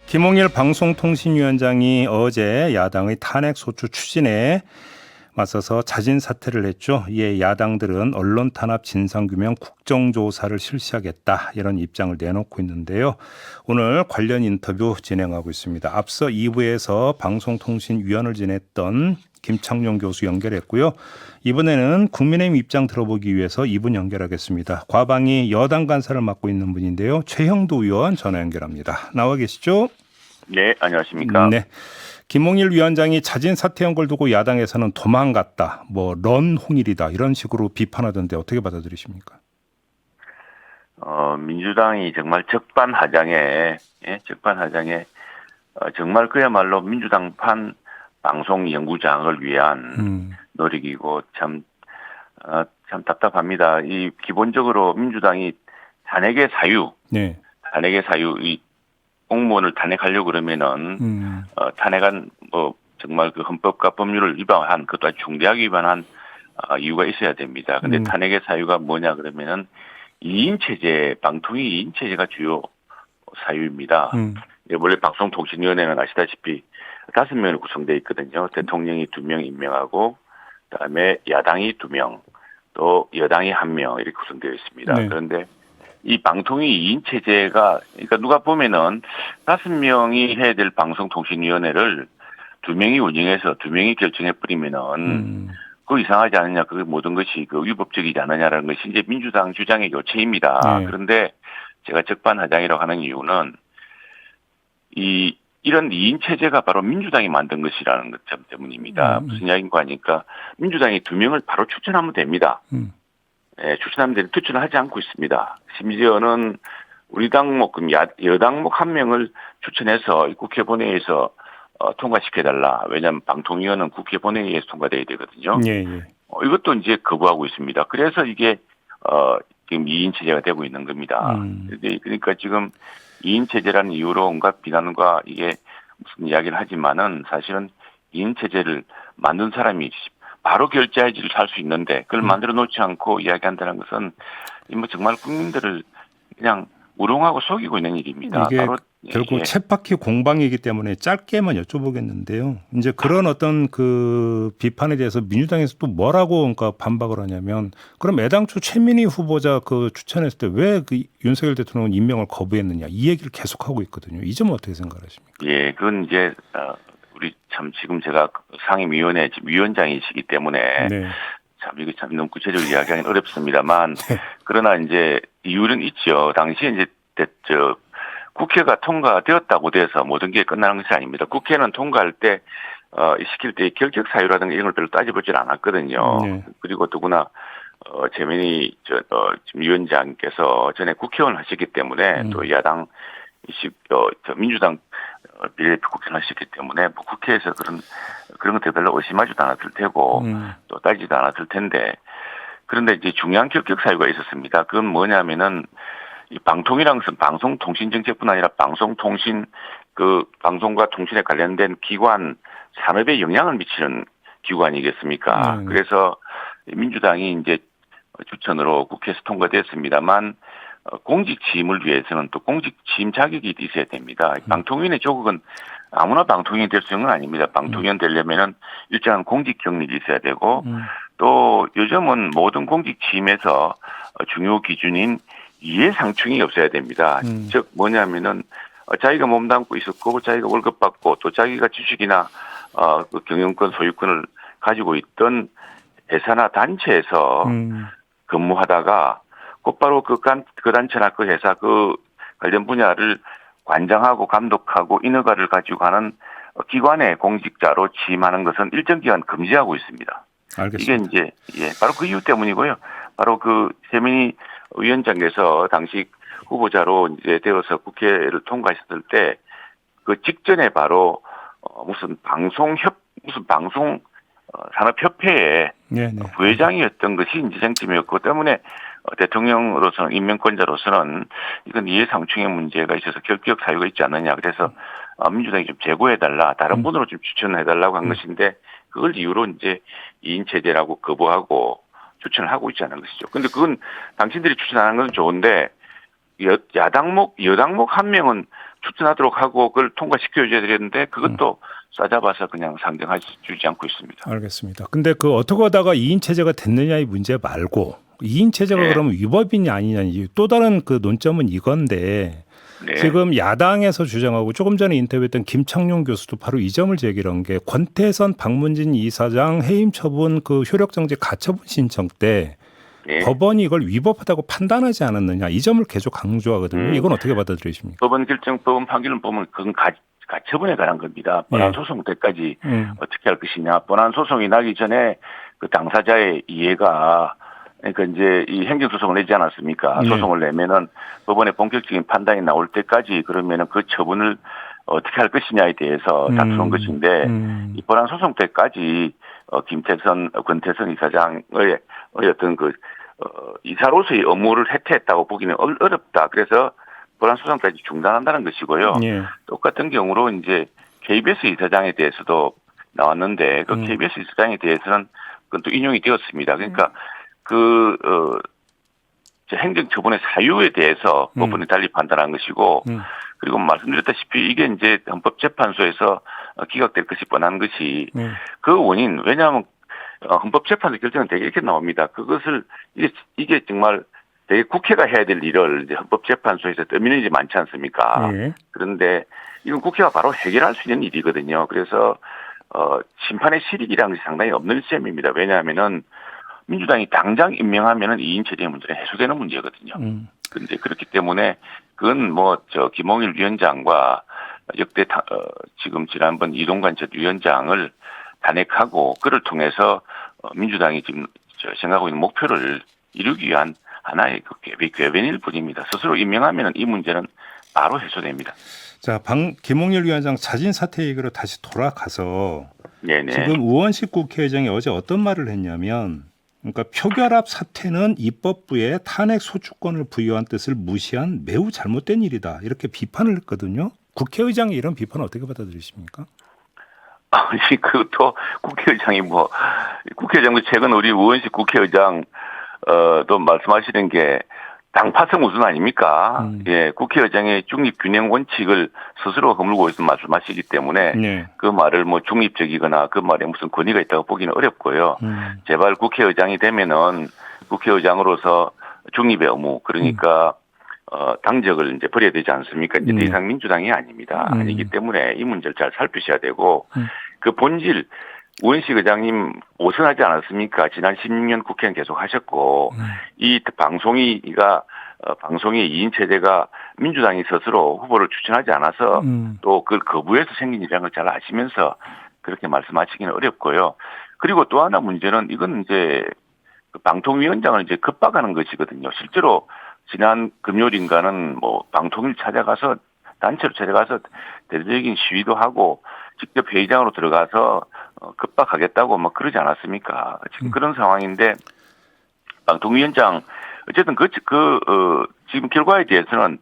김홍일 방송통신위원장이 어제 야당의 탄핵소추 추진에 맞서서 자진 사퇴를 했죠. 이에 야당들은 언론 탄압 진상규명 국정조사를 실시하겠다 이런 입장을 내놓고 있는데요. 오늘 관련 인터뷰 진행하고 있습니다. 앞서 2부에서 방송통신위원을 지냈던 김창룡 교수 연결했고요. 이번에는 국민의힘 입장 들어보기 위해서 이분 연결하겠습니다. 과방위 여당 간사를 맡고 있는 분인데요. 최형두 의원 전화 연결합니다. 나와 계시죠? 네, 안녕하십니까? 네. 김홍일 위원장이 자진 사퇴한 걸 두고 야당에서는 도망갔다, 런홍일이다 이런 식으로 비판하던데 어떻게 받아들이십니까? 민주당이 정말 적반하장에 정말 그야말로 민주당판 방송연구장을 위한 노력이고 참 답답합니다. 이 기본적으로 민주당이 탄핵의 사유, 이 공무원을 탄핵하려고 그러면은 탄핵한 정말 그 헌법과 법률을 위반한 그것도 아주 중대하게 위반한 이유가 있어야 됩니다. 근데 탄핵의 사유가 뭐냐 그러면은 2인 체제, 방통위 2인 체제가 주요 사유입니다. 원래 방송통신위원회는 아시다시피 5명으로 구성되어 있거든요. 대통령이 2명 임명하고 그다음에 야당이 2명, 또 여당이 1명 이렇게 구성되어 있습니다. 네. 그런데 이 방통위 2인 체제가, 그러니까 누가 보면은 5명이 해야 될 방송통신위원회를 2명이 운영해서 2명이 결정해버리면은 그거 이상하지 않느냐, 그 모든 것이 그 위법적이지 않느냐라는 것이 이제 민주당 주장의 요체입니다. 네. 그런데 제가 적반하장이라고 하는 이유는 이런 2인 체제가 바로 민주당이 만든 것이라는 것 때문입니다. 무슨 이야기인가 하니까 민주당이 2명을 바로 추천하면 됩니다. 추천하면 되는데 추천을 하지 않고 있습니다. 심지어는 우리 당목, 여당목 1명을 추천해서 국회 본회의에서 통과시켜달라. 왜냐하면 방통위원회는 국회 본회의에서 통과돼야 되거든요. 이것도 이제 거부하고 있습니다. 그래서 이게 지금 2인 체제가 되고 있는 겁니다. 그러니까 지금 2인 체제라는 이유로 온갖 비난과 이게 무슨 이야기를 하지만은 사실은 2인 체제를 만든 사람이 바로 결재해지를 할 수 있는데 그걸 만들어 놓지 않고 이야기한다는 것은 정말 국민들을 그냥 우롱하고 속이고 있는 일입니다. 이게 바로 결국 쳇바퀴 공방이기 때문에 짧게만 여쭤보겠는데요. 이제 그런 어떤 그 비판에 대해서 민주당에서 또 뭐라고 그러니까 반박을 하냐면, 그럼 애당초 최민희 후보자 그 추천했을 때 왜 그 윤석열 대통령은 임명을 거부했느냐 이 얘기를 계속하고 있거든요. 이 점은 어떻게 생각하십니까? 예, 그건 이제 우리 참 지금 제가 상임위원회 위원장이시기 때문에 참 이거 참 너무 구체적으로 이야기하기는 어렵습니다만 그러나 이제 이유는 있죠. 당시에 이제 국회가 통과되었다고 돼서 모든 게 끝나는 것이 아닙니다. 국회는 통과할 때 시킬 때 결격 사유라든가 이런 걸 별로 따져보질 않았거든요. 그리고 더구나 최민희 지금 위원장께서 전에 국회의원을 하셨기 때문에 또 야당 민주당 비례대표 국회의원을 하셨기 때문에 뭐 국회에서 그런 것들 별로 의심하지도 않았을 테고 또 따지지도 않았을 텐데, 그런데 이제 중요한 결격 사유가 있었습니다. 그건 뭐냐면은 이 방통이라는 것은 방송통신정책뿐 아니라 방송통신 방송과 통신에 관련된 기관 산업에 영향을 미치는 기관이겠습니까? 그래서 민주당이 이제 추천으로 국회에서 통과됐습니다만 공직 취임을 위해서는 또 공직 취임 자격이 있어야 됩니다. 방통위원회 조직은 아무나 방통위원 될 수 있는 건 아닙니다. 방통위원 되려면은 일정한 공직 경력이 있어야 되고 또 요즘은 모든 공직 취임에서 중요 기준인 이해상충이 없어야 됩니다. 즉 뭐냐면은 자기가 몸담고 있었고 자기가 월급 받고 또 자기가 주식이나 그 경영권 소유권을 가지고 있던 회사나 단체에서 근무하다가 곧바로 그 단체나 그 회사 그 관련 분야를 관장하고 감독하고 인허가를 가지고 가는 기관의 공직자로 취임하는 것은 일정 기간 금지하고 있습니다. 알겠습니다. 이게 이제 바로 그 이유 때문이고요. 바로 그 최민희 위원장께서 당시 후보자로 이제 되어서 국회를 통과했을 때 그 직전에 바로 무슨 방송 산업협회의 부회장이었던 것이 이제 쟁점이었고 때문에 대통령으로서는 임명권자로서는 이건 이해상충의 문제가 있어서 결격 사유가 있지 않느냐. 그래서 민주당이 좀 제고해달라, 다른 분으로 좀 추천해달라고 한 것인데 그걸 이유로 이제 2인 체제라고 거부하고 추천을 하고 있지 않은 것이죠. 근데 그건 당신들이 추천하는 건 좋은데 여당목 1명은 추천하도록 하고 그걸 통과시켜줘야 되는데 그것도 싸잡아서 그냥 상정해주지 않고 있습니다. 알겠습니다. 근데 그 어떻게 하다가 2인 체제가 됐느냐의 문제 말고 2인 체제가 네. 그러면 위법이냐 아니냐 또 다른 그 논점은 이건데 네. 지금 야당에서 주장하고 조금 전에 인터뷰했던 김창룡 교수도 바로 이 점을 제기한 게 권태선 박문진 이사장 해임 처분 그 효력정지 가처분 신청 때 네. 법원이 이걸 위법하다고 판단하지 않았느냐 이 점을 계속 강조하거든요. 이건 어떻게 받아들이십니까? 법원 판결은 보면 그건 가처분에 관한 겁니다. 본안 소송 때까지 어떻게 할 것이냐. 본안 소송이 나기 전에 그 당사자의 이해가 그러니까 이제 이 행정소송을 내지 않았습니까? 소송을 내면은 법원의 본격적인 판단이 나올 때까지 그러면은 그 처분을 어떻게 할 것이냐에 대해서 다투는 것인데 이 본안 소송 때까지 권태선 이사장의 어떤 그 이사로서의 업무를 해태했다고 보기는 어렵다. 그래서 본안 소송까지 중단한다는 것이고요. 예. 똑같은 똑같은 경우로 이제 KBS 이사장에 대해서도 나왔는데 그 KBS 이사장에 대해서는 그건 또 인용이 되었습니다. 그러니까 행정처분의 사유에 대해서 법원이 달리 판단한 것이고 그리고 말씀드렸다시피 이게 이제 헌법재판소에서 기각될 것이 뻔한 것이 그 원인 왜냐하면 헌법재판소 결정은 되게 이렇게 나옵니다. 그것을 이게 정말 되게 국회가 해야 될 일을 이제 헌법재판소에서 떠미는 일이 많지 않습니까? 그런데 이건 국회가 바로 해결할 수 있는 일이거든요. 그래서 심판의 실익이라는 것이 상당히 없는 셈입니다. 왜냐하면은 민주당이 당장 임명하면은 2인 체제의 문제는 해소되는 문제거든요. 그런데 그렇기 때문에 그건 김홍일 위원장과 역대 지금 지난번 이동관 전 위원장을 탄핵하고 그를 통해서 민주당이 지금 생각하고 있는 목표를 이루기 위한 하나의 궤변일 뿐입니다. 스스로 임명하면은 이 문제는 바로 해소됩니다. 자, 김홍일 위원장 자진 사퇴 얘기로 다시 돌아가서 네네. 지금 우원식 국회의장이 어제 어떤 말을 했냐면 그러니까 표결합 사퇴는 입법부에 탄핵 소추권을 부여한 뜻을 무시한 매우 잘못된 일이다. 이렇게 비판을 했거든요. 국회의장이 이런 비판을 어떻게 받아들이십니까? 아니, 그것도 국회의장도 최근 우리 우원식 국회의장, 또 말씀하시는 게 당파성 우선 아닙니까? 예, 국회의장의 중립균형 원칙을 스스로 허물고 있는 말씀하시기 때문에 그 말을 중립적이거나 그 말에 무슨 권위가 있다고 보기는 어렵고요. 제발 국회의장이 되면은 국회의장으로서 중립의 의무, 그러니까 당적을 이제 버려야 되지 않습니까? 이제 더 이상 민주당이 아닙니다. 아니기 때문에 이 문제를 잘 살피셔야 되고 그 본질 우원식 의장님 오선하지 않았습니까? 지난 16년 국회는 계속 하셨고 이 방송의 2인 체제가 민주당이 스스로 후보를 추천하지 않아서 또 그걸 거부해서 생긴 일이라는 걸 잘 아시면서 그렇게 말씀하시기는 어렵고요. 그리고 또 하나 문제는 이건 이제 그 방통위원장을 이제 급박하는 것이거든요. 실제로 지난 금요일인가는 방통위를 찾아가서 단체로 찾아가서 대대적인 시위도 하고 직접 회의장으로 들어가서 급박하겠다고 그러지 않았습니까? 지금 그런 상황인데 방통위원장 어쨌든 지금 결과에 대해서는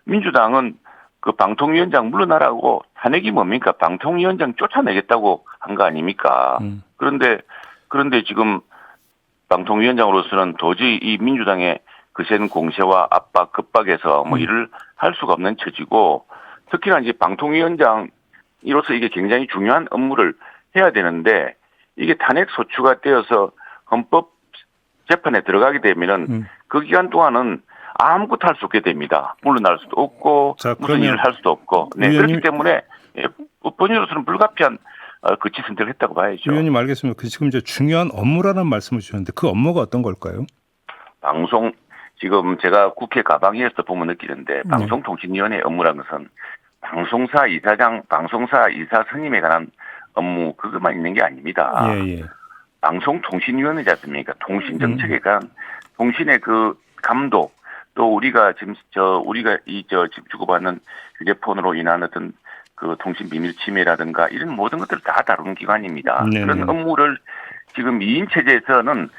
민주당은 그 방통위원장 물러나라고 탄핵이 뭡니까? 방통위원장 쫓아내겠다고 한 거 아닙니까? 그런데 지금 방통위원장으로서는 도저히 이 민주당의 거센 공세와 압박, 급박에서 일을 할 수가 없는 처지고 특히나 이제 방통위원장으로서 이게 굉장히 중요한 업무를 해야 되는데 이게 탄핵 소추가 되어서 헌법 재판에 들어가게 되면은 그 기간 동안은 아무것도 할 수 없게 됩니다. 물러날 수도 없고 무슨 일을 할 수도 없고. 그렇기 때문에 본인으로서는 불가피한 거치 선택을 했다고 봐야죠. 의원님 알겠습니다. 지금 이제 중요한 업무라는 말씀을 주셨는데 그 업무가 어떤 걸까요? 지금 제가 국회 가방위에서 보면 느끼는데 방송통신위원회 업무라는 것은 방송사 이사 선임에 관한 업무 그것만 있는 게 아닙니다. 방송통신위원회지 않습니까? 통신정책에 관한 통신의 그 감독 또 우리가 지금 지금 주고받는 휴대폰으로 인한 어떤 그 통신 비밀 침해라든가 이런 모든 것들을 다 다루는 기관입니다. 그런 업무를 지금 2인 체제에서는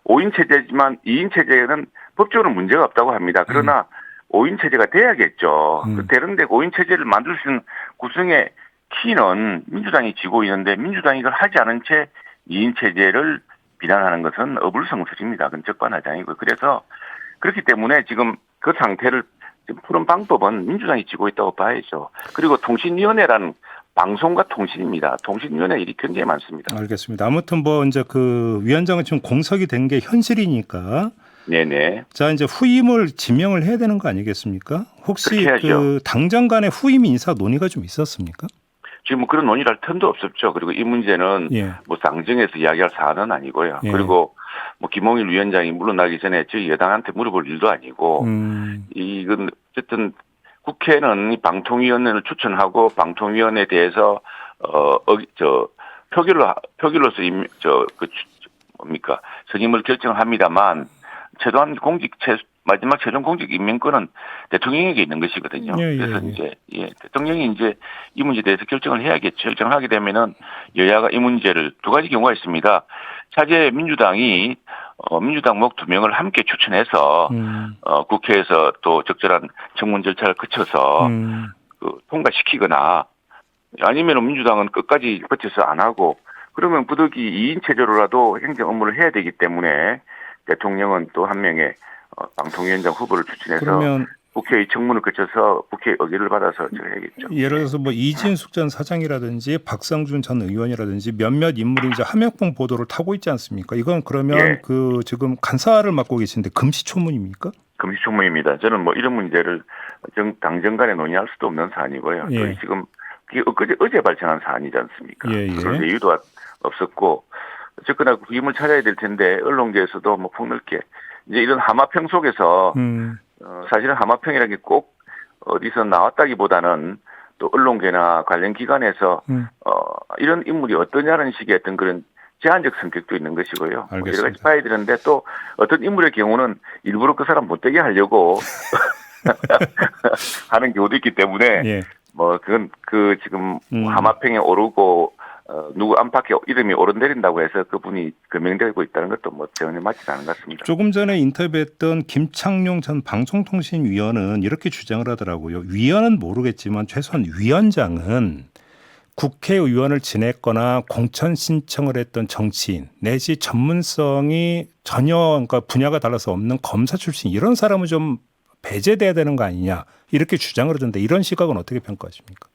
5인 체제지만 2인 체제는 법적으로 문제가 없다고 합니다. 그러나 5인 체제가 돼야겠죠. 되는데 5인 체제를 만들 수 있는 구성의 키는 민주당이 쥐고 있는데 민주당이 이걸 하지 않은 채 2인 체제를 비난하는 것은 어불성설입니다. 그건 적반하장이고. 그래서 그렇기 때문에 지금 그 상태를 지금 푸는 방법은 민주당이 쥐고 있다고 봐야죠. 그리고 통신위원회라는 방송과 통신입니다. 통신위원회 일이 굉장히 많습니다. 알겠습니다. 아무튼 뭐 이제 그 위원장은 지금 공석이 된 게 현실이니까. 네네. 자, 이제 후임을 지명을 해야 되는 거 아니겠습니까? 혹시 그렇게 그 당정 간의 후임 인사 논의가 좀 있었습니까? 지금 뭐 그런 논의를 할 틈도 없었죠. 그리고 이 문제는 예. 뭐 당정에서 이야기할 사안은 아니고요. 예. 그리고 뭐 김홍일 위원장이 물러나기 전에 저희 여당한테 물어볼 일도 아니고 이건 어쨌든 국회는 이 방통위원회를 추천하고 방통위원회에 대해서 표결로서 뭡니까 선임을 결정합니다만 최소한 마지막 최종 공직 임명권은 대통령에게 있는 것이거든요. 예, 예, 그래서 예. 이제 대통령이 이제 이 문제에 대해서 결정을 해야겠죠. 결정을 하게 되면은 여야가 이 문제를 두 가지 경우가 있습니다. 차제 민주당이 민주당 두 명을 함께 추천해서 국회에서 또 적절한 청문 절차를 거쳐서 통과시키거나 아니면 민주당은 끝까지 버텨서 안 하고 그러면 부득이 2인 체제로라도 행정 업무를 해야 되기 때문에 대통령은 또 한 명의 방통위원장 후보를 추천해서 그러면 국회의 청문을 거쳐서 국회의 의결을 받아서 해야겠죠. 예를 들어서 뭐 이진숙 전 사장이라든지 박상준 전 의원이라든지 몇몇 인물이 이제 함역봉 보도를 타고 있지 않습니까? 이건 그러면 예. 그 지금 간사를 맡고 계신데 금시초문입니까? 금시초문입니다. 저는 뭐 이런 문제를 당정 간에 논의할 수도 없는 사안이고요. 예. 또 지금 그게 어제 발생한 사안이지 않습니까? 예, 예. 그런 이유도 없었고 어쨌거나 후임을 찾아야 될 텐데 언론계에서도 뭐 폭넓게 이제 이런 하마평 속에서 사실은 하마평이라는 게 꼭 어디서 나왔다기보다는 또 언론계나 관련 기관에서 이런 인물이 어떠냐는 식의 어떤 그런 제한적 성격도 있는 것이고요. 알겠습니다. 여러 가지 봐야 되는데 또 어떤 인물의 경우는 일부러 그 사람 못되게 하려고 하는 경우도 있기 때문에 예. 뭐 그건 그 지금 하마평에 오르고 누구 안팎에 이름이 오른내린다고 해서 그분이 금명되고 있다는 것도 뭐 전혀 맞지 않은 것 같습니다. 조금 전에 인터뷰했던 김창룡 전 방송통신위원은 이렇게 주장을 하더라고요. 위원은 모르겠지만 최소한 위원장은 국회의원을 지냈거나 공천 신청을 했던 정치인 내지 전문성이 전혀 그러니까 분야가 달라서 없는 검사 출신 이런 사람은 좀 배제돼야 되는 거 아니냐 이렇게 주장을 하던데 이런 시각은 어떻게 평가하십니까?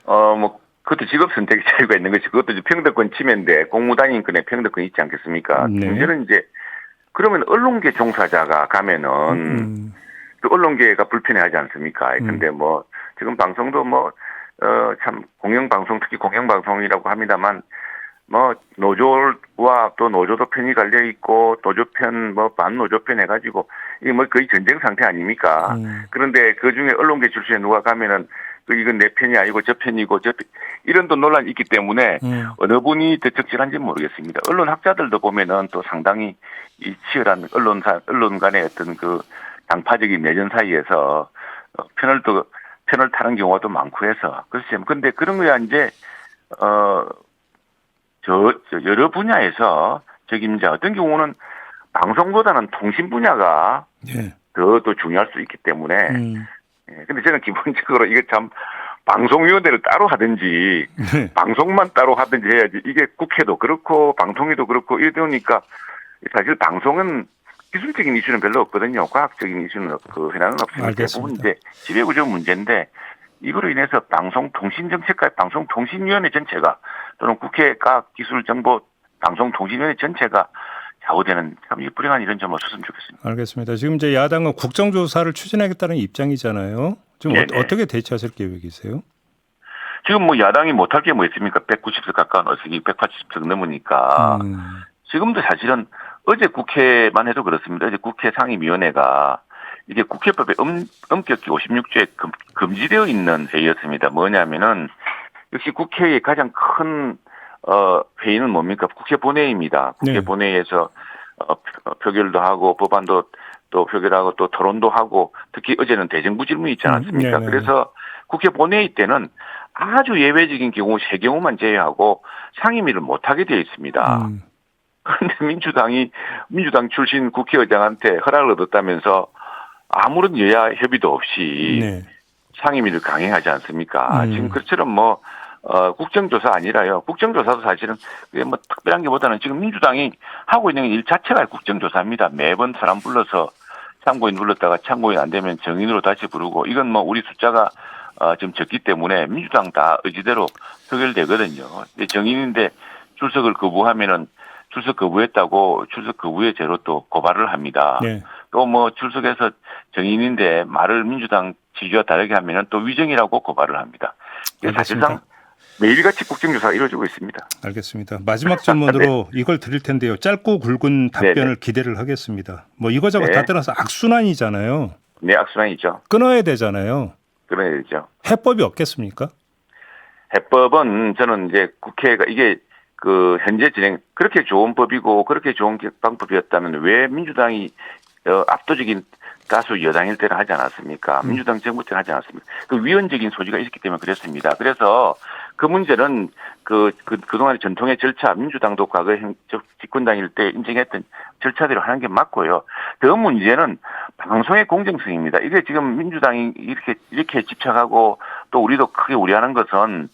뭐 그것도 직업 선택의 자유가 있는 것이 그것도 이제 평등권 침해인데 공무단인권에 평등권이 있지 않겠습니까? 네. 문제는 이제 그러면 언론계 종사자가 가면은 또 언론계가 불편해하지 않습니까? 근데 뭐 지금 방송도 뭐 참 공영방송 특히 공영방송이라고 합니다만 뭐 노조와 또 노조도 편이 갈려 있고 노조편 뭐 반노조편 해가지고 이게 뭐 거의 전쟁 상태 아닙니까? 그런데 그 중에 언론계 출신에 누가 가면은 이건 내 편이 아니고 저 편이고 이런 또 논란이 있기 때문에 어느 분이 더 적절한지 모르겠습니다. 언론 학자들도 보면은 또 상당히 이 치열한 언론 간의 어떤 그 당파적인 내전 사이에서 편을 타는 경우도 많고 해서 글쎄요. 근데 그런 거야 이제 여러 분야에서 적임자 어떤 경우는 방송보다는 통신 분야가 예. 더 중요할 수 있기 때문에 근데 저는 기본적으로 이게 참 방송위원회를 따로 하든지 네. 방송만 따로 하든지 해야지 이게 국회도 그렇고 방통위도 그렇고 이러다 보니까 사실 방송은 기술적인 이슈는 별로 없거든요. 과학적인 이슈는 그 현안은 없으니까 대부분 이제 지배구조 문제인데 이거로 인해서 방송통신정책과 방송통신위원회 전체가 또는 국회 과학기술정보 방송통신위원회 전체가 좌우되는 참 불행한 이런 점 없었으면 좋겠습니다. 알겠습니다. 지금 이제 야당은 국정조사를 추진하겠다는 입장이잖아요. 지금 어떻게 대처하실 계획이세요? 지금 뭐 야당이 못할 게 뭐 있습니까? 190석 가까운 의석이 180석 넘으니까 지금도 사실은 어제 국회만 해도 그렇습니다. 어제 국회 상임위원회가 이게 국회법에 엄격히 56조에 금지되어 있는 회의였습니다. 뭐냐면은 역시 국회의 가장 큰 회의는 뭡니까? 국회 본회의입니다. 국회 네. 본회의에서 표결도 하고 법안도 또 표결하고 또 토론도 하고 특히 어제는 대정부 질문이 있지 않았습니까? 그래서 국회 본회의 때는 아주 예외적인 경우 3경우만 제외하고 상임위를 못하게 되어 있습니다. 그런데 민주당 출신 국회의장한테 허락을 얻었다면서 아무런 여야 협의도 없이 상임위를 강행하지 않습니까? 지금 그처럼 뭐 국정조사 아니라요. 국정조사도 사실은 뭐 특별한 게보다는 지금 민주당이 하고 있는 일 자체가 국정조사입니다. 매번 사람 불러서 참고인 눌렀다가 참고인 안 되면 정인으로 다시 부르고 이건 뭐 우리 숫자가 좀 적기 때문에 민주당 다 의지대로 표결되거든요. 근데 정인인데 출석을 거부하면은 출석 거부했다고 출석 거부의 죄로 또 고발을 합니다. 네. 또 뭐 출석해서 정인인데 말을 민주당 지지와 다르게 하면은 또 위정이라고 고발을 합니다. 사실상 매일같이 국정조사가 이루어지고 있습니다. 알겠습니다. 마지막 질문으로 네. 이걸 드릴 텐데요. 짧고 굵은 답변을 네네. 기대를 하겠습니다. 뭐 이거저거 네. 다 떠나서 악순환이잖아요. 네, 악순환이죠. 끊어야 되잖아요. 그래야 되죠. 해법이 없겠습니까? 해법은 저는 이제 국회가 이게 그 현재 진행 그렇게 좋은 법이고 그렇게 좋은 방법이었다면 왜 민주당이 압도적인 다수 여당일 때는 하지 않았습니까? 민주당 정부 때는 하지 않았습니까? 그 위헌적인 소지가 있었기 때문에 그랬습니다. 그래서 그 문제는 그동안의 전통의 절차, 민주당도 과거 집권당일 때 인정했던 절차대로 하는 게 맞고요. 더 문제는 방송의 공정성입니다. 이게 지금 민주당이 이렇게 집착하고 또 우리도 크게 우려하는 것은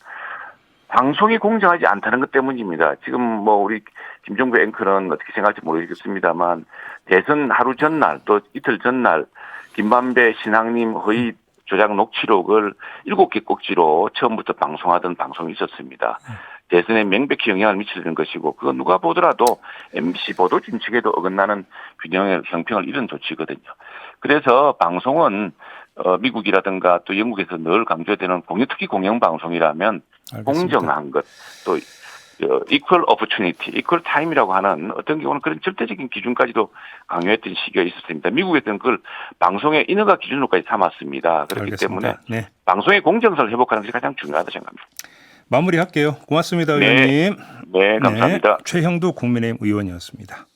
방송이 공정하지 않다는 것 때문입니다. 지금 뭐 우리 김종배 앵커는 어떻게 생각할지 모르겠습니다만 대선 하루 전날 또 이틀 전날 김만배 신앙님 허위 조작 녹취록을 7개 꼭지로 처음부터 방송하던 방송이 있었습니다. 대선에 명백히 영향을 미치는 것이고 그거 누가 보더라도 MBC 보도 준칙에도 어긋나는 균형의 형평을 잃은 조치거든요. 그래서 방송은 미국이라든가 또 영국에서 늘 강조되는 특히 공영방송이라면 알겠습니다. 공정한 것, 또 equal opportunity, equal time이라고 하는 어떤 경우는 그런 절대적인 기준까지도 강요했던 시기가 있었습니다. 미국에서는 그걸 방송의 인허가 기준으로까지 삼았습니다. 그렇기 알겠습니다. 때문에 네. 방송의 공정성을 회복하는 것이 가장 중요하다 생각합니다. 마무리할게요. 고맙습니다, 네. 의원님. 네, 감사합니다. 네, 최형두 국민의힘 의원이었습니다.